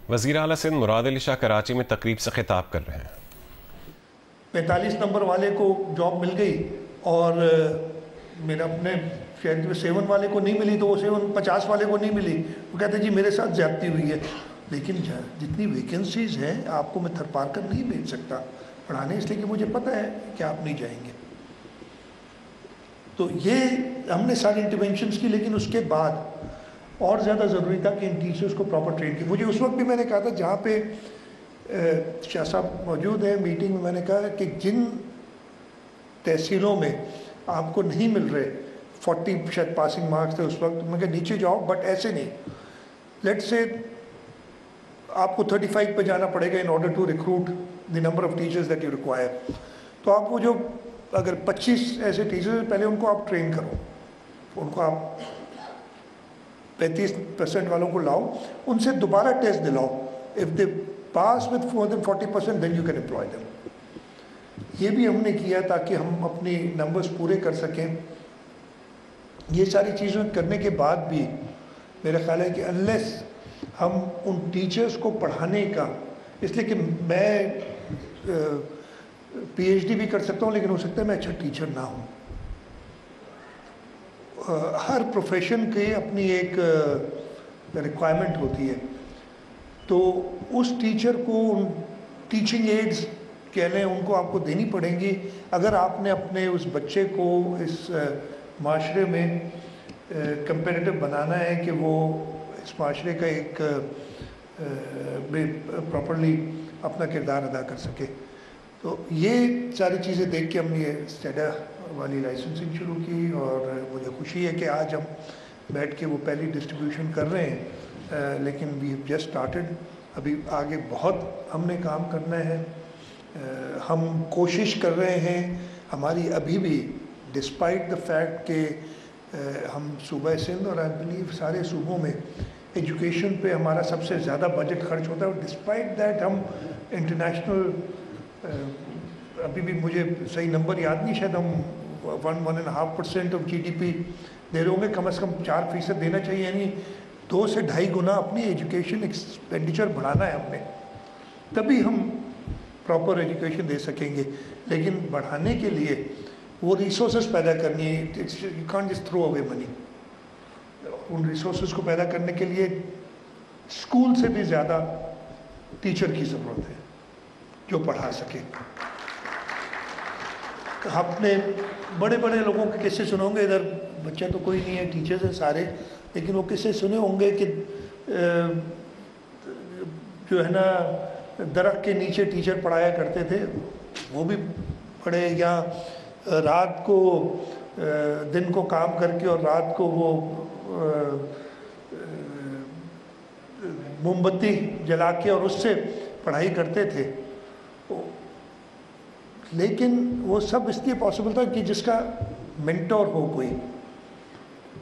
وزیر اعلیٰ سندھ مراد علی شاہ کراچی میں تقریب سے خطاب کر رہے ہیں۔ 45 نمبر والے کو جاب مل گئی اور میرا اپنے شاید 7 والے کو نہیں ملی، تو وہ 50 والے کو نہیں ملی، وہ کہتے ہیں جی میرے ساتھ زیادتی ہوئی ہے۔ لیکن جتنی ویکنسیز ہیں آپ کو میں تھر پار کر نہیں بھیج سکتا پڑھانے، اس لیے کہ مجھے پتہ ہے کہ آپ نہیں جائیں گے۔ تو یہ ہم نے ساری انٹرونشنز کی، لیکن اس کے بعد اور زیادہ ضروری تھا کہ ان ٹیچرز کو پراپر ٹرین کی۔ مجھے اس وقت بھی میں نے کہا تھا جہاں پہ شاہ صاحب موجود ہیں میٹنگ میں، میں نے کہا کہ جن تحصیلوں میں آپ کو نہیں مل رہے 40 شاید پاسنگ مارکس تھے اس وقت، میں کہ نیچے جاؤ، بٹ ایسے نہیں، لیٹ سے آپ کو 35 پہ جانا پڑے گا in order to recruit the number of teachers that you require. تو آپ کو جو اگر 25 ایسے ٹیچرز پہلے ان کو آپ ٹرین کرو، ان کو آپ 35% والوں کو لاؤ، ان سے دوبارہ ٹیسٹ دلاؤ، if they pass with more than 40% then you can employ them۔ یہ بھی ہم نے کیا تاکہ ہم اپنی نمبرز پورے کر سکیں۔ یہ ساری چیزیں کرنے کے بعد بھی میرا خیال ہے کہ انلیس ہم ان ٹیچرز کو پڑھانے کا، اس لیے کہ میں PhD بھی کر سکتا ہوں لیکن ہو سکتا ہے میں اچھا ٹیچر نہ ہوں۔ ہر پروفیشن کی اپنی ایک ریکوائرمنٹ ہوتی ہے، تو اس ٹیچر کو ٹیچنگ ایڈز کہہ لیں ان کو آپ کو دینی پڑیں گی اگر آپ نے اپنے اس بچے کو اس معاشرے میں کمپیریٹو بنانا ہے کہ وہ اس معاشرے کا ایک پراپرلی اپنا کردار ادا کر سکے۔ تو یہ ساری چیزیں دیکھ کے ہم نے یہ اسٹیڈا والی لائسنسنگ شروع کی، اور مجھے خوشی ہے کہ آج ہم بیٹھ کے وہ پہلی ڈسٹریبیوشن کر رہے ہیں، لیکن وی ہیو جسٹ اسٹارٹڈ، ابھی آگے بہت ہم نے کام کرنا ہے۔ ہم کوشش کر رہے ہیں، ہماری ابھی بھی ڈسپائٹ دا فیکٹ کہ ہم صوبہ سندھ اور آئی بلیو سارے صوبوں میں ایجوکیشن پہ ہمارا سب سے زیادہ بجٹ خرچ ہوتا ہے، اور ڈسپائٹ دیٹ ہم انٹرنیشنل ابھی بھی مجھے صحیح نمبر یاد نہیں، شاید ہم 1.5% آف GDP دے رہے ہوں گے، کم از کم 4% دینا چاہیے، یعنی 2 سے 2.5 گنا اپنی ایجوکیشن ایکسپینڈیچر بڑھانا ہے ہم نے، تبھی ہم پراپر ایجوکیشن دے سکیں گے۔ لیکن بڑھانے کے لیے وہ ریسورسز پیدا کرنی ہے، you can't just through away money. In resources کو پیدا کرنے کے لیے اسکول سے بھی زیادہ ٹیچر کی ضرورت ہے جو پڑھا سکے۔ آپ نے بڑے بڑے لوگوں کے قصے سنے ہوں گے، ادھر بچہ تو کوئی نہیں ہے، ٹیچرز ہیں سارے، لیکن وہ قصے سنے ہوں گے کہ جو ہے نا درخت کے نیچے ٹیچر پڑھایا کرتے تھے، وہ بھی پڑھے، یا رات کو دن کو کام کر کے اور رات کو وہ موم بتی جلا کے اور اس سے پڑھائی کرتے تھے۔ لیکن وہ سب اس لیے پاسبل تھا کہ جس کا مینٹور ہو کوئی،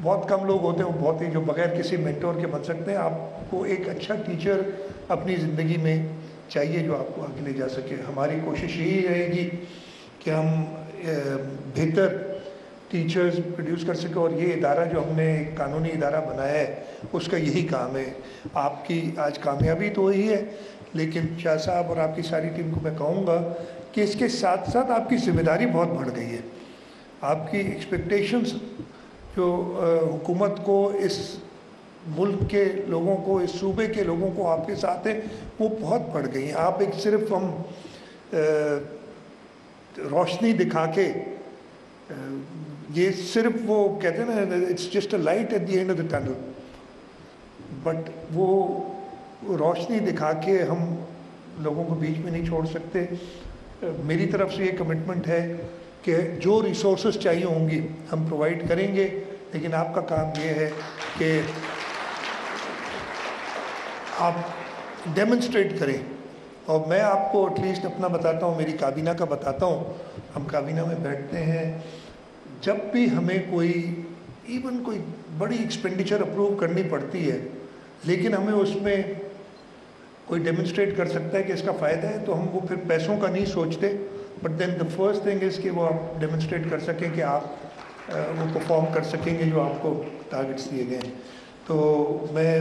بہت کم لوگ ہوتے ہیں وہ بہت ہی جو بغیر کسی مینٹور کے بن سکتے ہیں۔ آپ کو ایک اچھا ٹیچر اپنی زندگی میں چاہیے جو آپ کو آگے لے جا سکے۔ ہماری کوشش یہی رہے گی کہ ہم بہتر ٹیچرز پروڈیوس کر سکیں، اور یہ ادارہ جو ہم نے ایک قانونی ادارہ بنایا ہے اس کا یہی کام ہے۔ آپ کی آج کامیابی تو وہی ہے، لیکن شاہ صاحب اور آپ کی ساری ٹیم کو میں کہوں گا کہ اس کے ساتھ ساتھ آپ کی ذمہ داری بہت بڑھ گئی ہے۔ آپ کی ایکسپیکٹیشنز جو حکومت کو، اس ملک کے لوگوں کو، اس صوبے کے لوگوں کو آپ کے ساتھ ہیں، وہ بہت بڑھ گئی ہیں۔ آپ ایک صرف ہم روشنی دکھا کے، یہ صرف وہ کہتے ہیں نا it's just a light at the end of the tunnel, but وہ روشنی دکھا کے ہم لوگوں کو بیچ میں نہیں چھوڑ سکتے۔ میری طرف سے یہ کمٹمنٹ ہے کہ جو ریسورسز چاہیے ہوں گی ہم پرووائڈ کریں گے، لیکن آپ کا کام یہ ہے کہ آپ ڈیمونسٹریٹ کریں۔ اور میں آپ کو ایٹ لیسٹ اپنا بتاتا ہوں، میری کابینہ کا بتاتا ہوں۔ ہم کابینہ میں بیٹھتے ہیں، جب بھی ہمیں کوئی ایون کوئی بڑی ایکسپینڈیچر اپروو کرنی پڑتی ہے، لیکن ہمیں اس میں کوئی ڈیمونسٹریٹ کر سکتا ہے کہ اس کا فائدہ ہے، تو ہم وہ پھر پیسوں کا نہیں سوچتے، but then the first thing is کہ وہ آپ ڈیمونسٹریٹ کر سکیں کہ آپ وہ پرفارم کر سکیں گے جو آپ کو ٹارگٹس دیے گئے ہیں۔ تو میں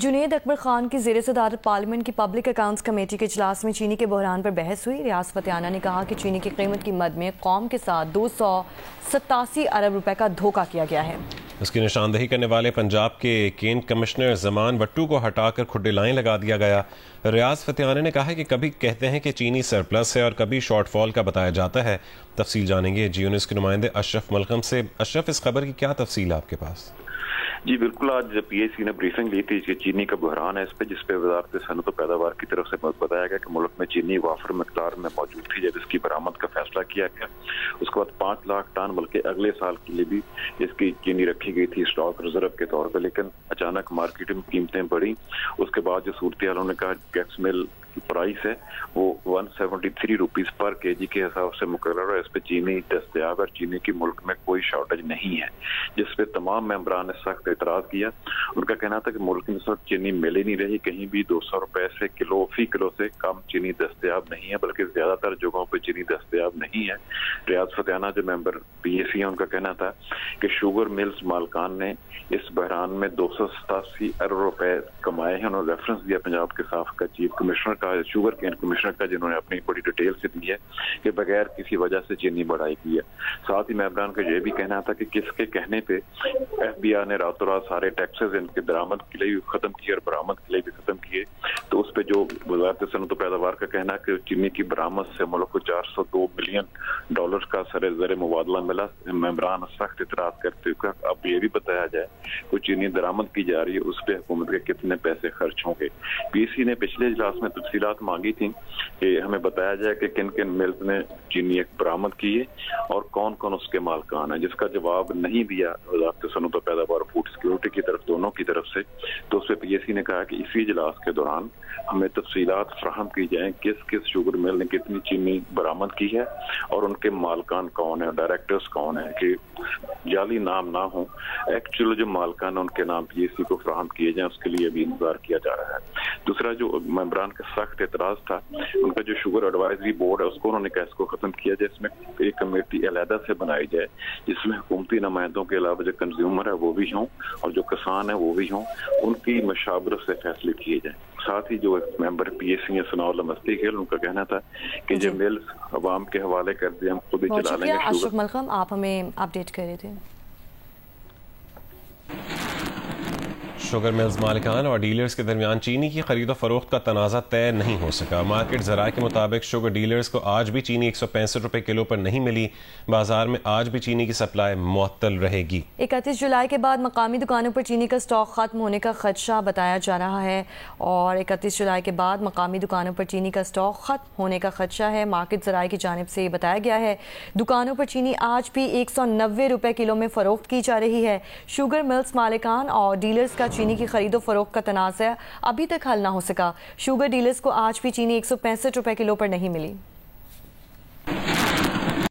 جنید اکبر خان کی زیر صدارت پارلیمنٹ کی پبلک اکاؤنٹس کمیٹی کے اجلاس میں چینی کے بحران پر بحث ہوئی۔ ریاض فتیانہ نے کہا کہ چینی کی قیمت کی مد میں قوم کے ساتھ 287 ارب روپے کا دھوکہ کیا گیا ہے۔ اس کی نشاندہی کرنے والے پنجاب کے کینٹ کمشنر زمان بٹو کو ہٹا کر کھڈے لائن لگا دیا گیا۔ ریاض فتیانہ نے کہا ہے کہ کبھی کہتے ہیں کہ چینی سرپلس ہے اور کبھی شارٹ فال کا بتایا جاتا ہے۔ تفصیل جانیں گے جیو نیوز کے نمائندے اشرف ملغم سے۔ اشرف، اس خبر کی کیا تفصیل ہے آپ کے پاس؟ جی بالکل، آج پی ایس سی نے بریفنگ لی تھی کہ چینی کا بحران ہے اس پہ، جس پہ وزارت صنعت و پیداوار کی طرف سے بتایا گیا کہ ملک میں چینی وافر مقدار میں موجود تھی جب اس کی برآمد کا فیصلہ کیا گیا۔ اس کے بعد 5 لاکھ ٹن بلکہ اگلے سال کے لیے بھی اس کی چینی رکھی گئی تھی اسٹاک ریزرو کے طور پہ، لیکن اچانک مارکیٹ میں قیمتیں بڑھی۔ اس کے بعد جو صورتحال انہوں نے کہا گیکس مل کی پرائس ہے وہ 173 روپیز پر کے جی کے حساب سے مقرر ہے، اس پہ چینی دستیاب ہے اور چینی کی ملک میں کوئی شارٹیج نہیں ہے، جس پہ تمام ممبران نے سخت اعتراض کیا۔ ان کا کہنا تھا کہ ملک میں اس وقت چینی مل ہی نہیں رہی، کہیں بھی 200 روپے سے فی کلو سے کم چینی دستیاب نہیں ہے، بلکہ زیادہ تر جگہوں پہ چینی دستیاب نہیں ہے۔ ریاض فتیانہ جو ممبر پی ایس سی ہیں ان کا کہنا تھا کہ شوگر ملز مالکان نے اس بحران میں 287 ارب روپے کمائے ہیں۔ انہوں نے ریفرنس دیا پنجاب کے سابقہ چیف کمشنر کا، شوگر کین کمشنر کا، جنہوں نے اپنی بڑی ڈیٹیل سے دی ہے کہ بغیر کسی وجہ سے چینی بڑھائی کی ہے۔ ساتھ ہی ممبران کا یہ بھی کہنا تھا کہ کس کے کہنے پہ ایف بی آر نے راتوں رات سارے ٹیکسز ان کے درآمد کے لیے بھی ختم کیے اور برآمد کے لیے بھی ختم کیے، تو اس پہ جو وزارت صنعت و پیداوار کا کہنا ہے کہ چینی کی برآمد سے ملک کو $402 ملین کا زر مبادلہ ملا۔ ممبران سخت اعتراض کرتے ہوئے اب یہ بھی بتایا جائے کہ چینی درآمد کی جا رہی ہے اس پہ حکومت کے کتنے پیسے خرچ ہوں گے۔ پی سی نے پچھلے اجلاس میں تفصیلات مانگی تھیں کہ ہمیں بتایا جائے کہ کن کن ملز نے چینی برآمد کی ہے اور کون کون اس کے مالکان ہیں، جس کا جواب نہیں دیا وزارت صنعت و پیداوار فوڈ سیکورٹی کی طرف، دونوں کی طرف سے۔ تو اس پہ پی ایس سی نے کہا کہ اسی اجلاس کے دوران ہمیں تفصیلات فراہم کی جائیں کس کس شوگر مل نے کتنی چینی برآمد کی ہے اور ان کے مالکان کون ہیں، ڈائریکٹرز کون ہیں، کہ جعلی نام نہ ہوں، ایکچوئل جو مالکان ہیں ان کے نام پی ایس سی کو فراہم کیے جائیں، اس کے لیے بھی انتظار کیا جا رہا ہے۔ دوسرا جو ممبران کا سخت اعتراض تھا، ان کا جو شوگر ایڈوائزری بورڈ ہے اس کو انہوں نے کہا اس کو ختم کیا جائے، اس میں ایک کمیٹی علیحدہ سے بنائی جائے جس میں حکومتی نمائندوں کے علاوہ جو کنزیومر ہے وہ بھی ہوں اور جو کسان ہیں وہ بھی ہوں، ان کی مشاورت سے فیصلے کیے جائیں۔ ساتھ ہی جو ممبر پی ایس سی ثناء اللہ مستی خیل، ان کا کہنا تھا کہ جو ملز عوام کے حوالے کر دیں، ہم خود ہی چلا لیں گے۔ اشرف ملغم، آپ ہمیں اپڈیٹ کر رہے تھے۔ شوگر ملز مالکان اور ڈیلرز کے درمیان چینی کی خرید و فروخت کا تنازع طے نہیں ہو سکا۔ مارکیٹ ذرائع کے مطابق شوگر ڈیلرز کو آج بھی چینی 165 روپے کلو پر نہیں ملی۔ بازار میں آج بھی چینی کی سپلائی معطل رہے گی۔ 31 جولائی کے بعد مقامی دکانوں پر چینی کا سٹاک ختم ہونے کا خدشہ بتایا جا رہا ہے، اور 31 جولائی کے بعد مقامی دکانوں پر چینی کا سٹاک ختم ہونے کا خدشہ ہے۔ مارکیٹ ذرائع کی جانب سے یہ بتایا گیا ہے دکانوں پر چینی آج بھی 190 روپے کلو میں فروخت کی جا رہی ہے۔ شوگر ملز مالکان اور ڈیلرز کا چینی کی خرید و فروخت کا تنازع ابھی تک حل نہ ہو سکا۔ شوگر ڈیلرز کو آج بھی چینی 165 روپے کلو پر نہیں ملی۔